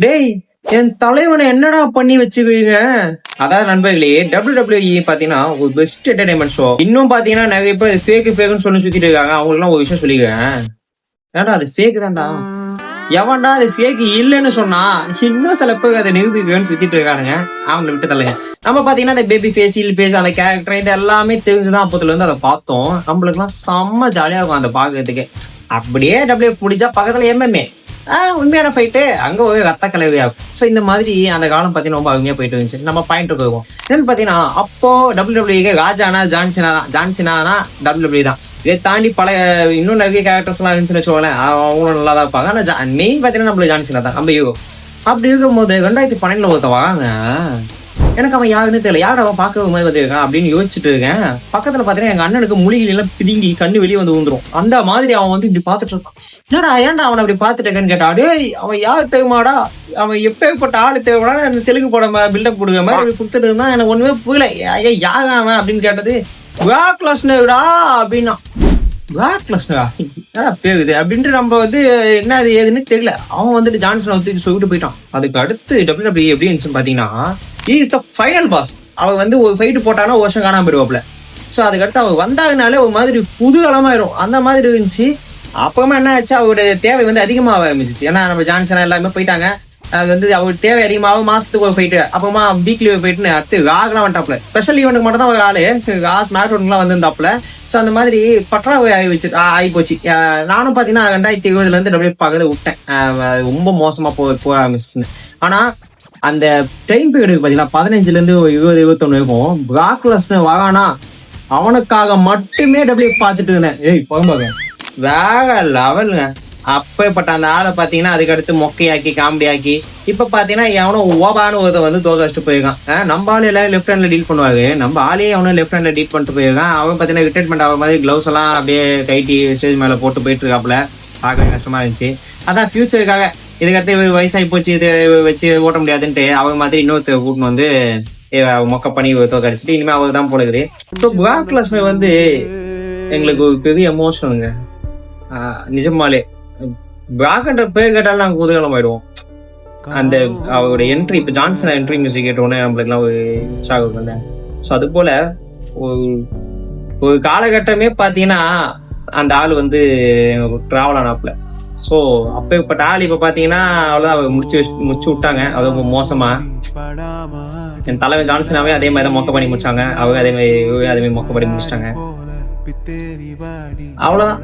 டேய் என் தலைவனை என்னடா பண்ணி வச்சுக்கிறீங்க? அதாவது நண்பர்களே, WWE பாத்தீங்கன்னா ஒரு பெஸ்ட் என்டர்டைன்மெண்ட் ஷோ. இன்னும் பாத்தீங்கன்னா நிறைய பேர் ஃபேக்குன்னு சொல்லி சுத்திட்டு இருக்காங்க. அவங்களுக்குலாம் ஒரு விஷயம் சொல்லிக்கிறேன். ஏன்டா அது ஃபேக் தான்டா. எவன்டா அது ஃபேக் இல்லைன்னு சொன்னா இன்னும் சில பேர் அதை நிரூபிக்கணும்னு சுத்திட்டு இருக்கானுங்க. அவங்களை விட்டு தள்ளுங்க. நம்ம பாத்தீங்கன்னா அந்த பேபி ஃபேஸ், ஹீல் ஃபேஸ், அந்த கேரக்டர் இது எல்லாமே தெரிஞ்சுதான் அப்பத்துல இருந்து அதை பார்த்தோம். நம்மளுக்கு எல்லாம் செம்ம ஜாலியா இருக்கும் அதை பாக்குறதுக்கு. அப்படியே WF முடிஞ்சா பக்கத்துல MMA உண்மையான ஃபைட்டு அங்க ஒரு ரத்த கலவையாகும். ஸோ இந்த மாதிரி அந்த காலம் பார்த்தீங்கன்னா ரொம்ப அருமையா போயிட்டு இருந்துச்சு. நம்ம பாயிண்ட் போவோம். என்னன்னு பார்த்தீங்கன்னா அப்போ WWE ராஜானா ஜான்சினா WWE தான். இதை தாண்டி பல இன்னும் நிறைய கேரக்டர்ஸ் எல்லாம் இருந்துச்சுன்னு வச்சுக்கோங்களேன். அவங்களும் நல்லா தான் இருப்பாங்க. ஆனால் மெயின் பார்த்தீங்கன்னா நம்மளுக்கு ஜான்சினா தான் நம்ம ஹீரோ. அப்படி இருக்கும்போது 2012 ஒருத்த வராங்க. எனக்கு அவன் யாருன்னு தெரியல. யார் அவன் பார்க்கற மாதிரி வந்துருக்கான் அப்படின்னு யோசிச்சுட்டு இருக்கேன். பக்கத்துல பாத்தீங்கன்னா எங்க அண்ணனுக்கு மூலிகள் எல்லாம் பிதுங்கி கண்ணு வெளியே வந்து வந்துரும். அந்த மாதிரி அவன் வந்து இப்படி பாத்துட்டு இருக்கான். என்னடா ஏன்டா அவனை அப்படி பாத்துட்டு இருக்கேன்னு கேட்டா, டேய் அவன் யார் தெரியுமாடா, அவன் எப்பேற்பட்ட ஆளு தேவைடா, அந்த தெலுங்கு படம் பில்டப் கொடுக்குற மாதிரி கொடுத்துட்டு இருந்தான். எனக்கு ஒண்ணுமே புரியல. யார் அவன் அப்படின்னு கேட்டது, பிராக் லெஸ்னர்டா அப்படின்னா. பிராக் லெஸ்னரா பேருது அப்படின்ட்டு நம்ம வந்து என்ன அது ஏதுன்னு தெரியல. அவன் வந்துட்டு ஜான்சனை வந்து சொல்லிட்டு போயிட்டான். அதுக்கு அடுத்து WWE எப்படி இருந்துச்சுன்னு பாத்தீங்கன்னா, இஸ் த ஃபைனல் பாஸ். அவன் வந்து ஒரு ஃபைட்டு போட்டானா ஒரு வருஷம் காணாம போயிடுவாப்ல. ஸோ அதுக்கடுத்து அவங்க வந்தாங்கனாலே ஒரு மாதிரி புதுகலமாயிடும். அந்த மாதிரி இருந்துச்சு. அப்புறமா என்ன ஆச்சு, அவருடைய தேவை வந்து அதிகமாக ஆரம்பிச்சிச்சு. ஏன்னா நம்ம ஜான்சன் எல்லாமே போயிட்டாங்க. அது வந்து அவருக்கு தேவை அதிகமாகும். மாசத்துக்கு ஒரு ஃபைட்டு, அப்புறமா வீக்லி ஒரு ஃபைட்டுன்னு அடுத்து ராகலாம் வந்துட்டாப்ல. ஸ்பெஷல் ஈவெண்ட்டுக்கு மட்டும் தான் ஒரு ஆளு ஸ்மாக் டவுன்லாம் வந்திருந்தாப்புல. ஸோ அந்த மாதிரி பற்றாவை ஆகி போச்சு. நானும் பார்த்தீங்கன்னா 2020 WF பார்க்கறது விட்டேன். ரொம்ப மோசமா போக ஆரம்பிச்சுன்னு. ஆனா அந்த டைம் பீரியடுக்கு பார்த்தீங்கன்னா 15 இருந்து 20, 21 இருக்கும். பிராக் லெஸ்னர் வரானா அவனுக்காக மட்டுமே WF பார்த்துட்டு இருந்தேன். போகும்போது வேற லெவலுங்க. அப்பப்பட்ட அந்த ஆளை பார்த்தீங்கன்னா அதுக்கடுத்து மொக்கையாக்கி காமெடி ஆக்கி இப்ப பாத்தீங்கன்னா எவனோ ஓபான்னு ஒருத்த வந்து தோக்கடிச்சுட்டு போயிருக்கான். நம்ம ஆளு எல்லாம் லெஃப்ட் ஹேண்ட்ல டீல் பண்ணுவாரு. நம்ம ஆளே அவனும் லெஃப்ட் ஹேண்ட்ல டீல் பண்ணிட்டு போயிருக்கான். அவன் பாத்தீங்கன்னா ரிட்டைர்மெண்ட் ஆகிற மாதிரி கிளவுஸ் எல்லாம் அப்படியே கைட்டி ஸ்டேஜ் மேல போட்டு போயிட்டு இருக்காப்புல. பார்க்க கஷ்டமா இருந்துச்சு. அதான் ஃபியூச்சருக்காக இதுக்கடுத்து வயசாகி போச்சு, இது வச்சு ஓட்ட முடியாதுன்ட்டு அவங்க மாதிரி இன்னொருத்த கூட்டின்னு வந்து மொக்க பண்ணி தோக்கடிச்சிட்டு இனிமே அவர் தான் போடுது. ஸோ பிராக் லெஸ்னர் வந்து எங்களுக்கு ஒரு பெரிய எமோஷனுங்க. நிஜமாலே பிராக்ன்ற பேர் கேட்டாலும் நாங்கள் குதூகலம் ஆயிடுவோம். அந்த அவருடைய என்ட்ரி, இப்போ ஜான்சன் என்ட்ரி மியூசிக் கேட்டோன்னே நம்மளுக்குலாம் ஒரு உற்சாகம் இல்லை. ஸோ அது போல ஒரு காலகட்டமே பார்த்தீங்கன்னா அந்த ஆள் வந்து டிராவல் ஆனாப்புல. ஸோ அப்பேற்பட்ட ஆள் இப்போ பார்த்தீங்கன்னா அவ்வளோதான், அவங்க முடிச்சு விட்டாங்க. அது ரொம்ப மோசமா. என் தலைவர் ஜான்சனாவே அதே மாதிரி தான் மொக்க பண்ணி முடிச்சாங்க. அவங்க அதே மாதிரி மொக்க பண்ணி முடிச்சிட்டாங்க. அவ்வளோதான்.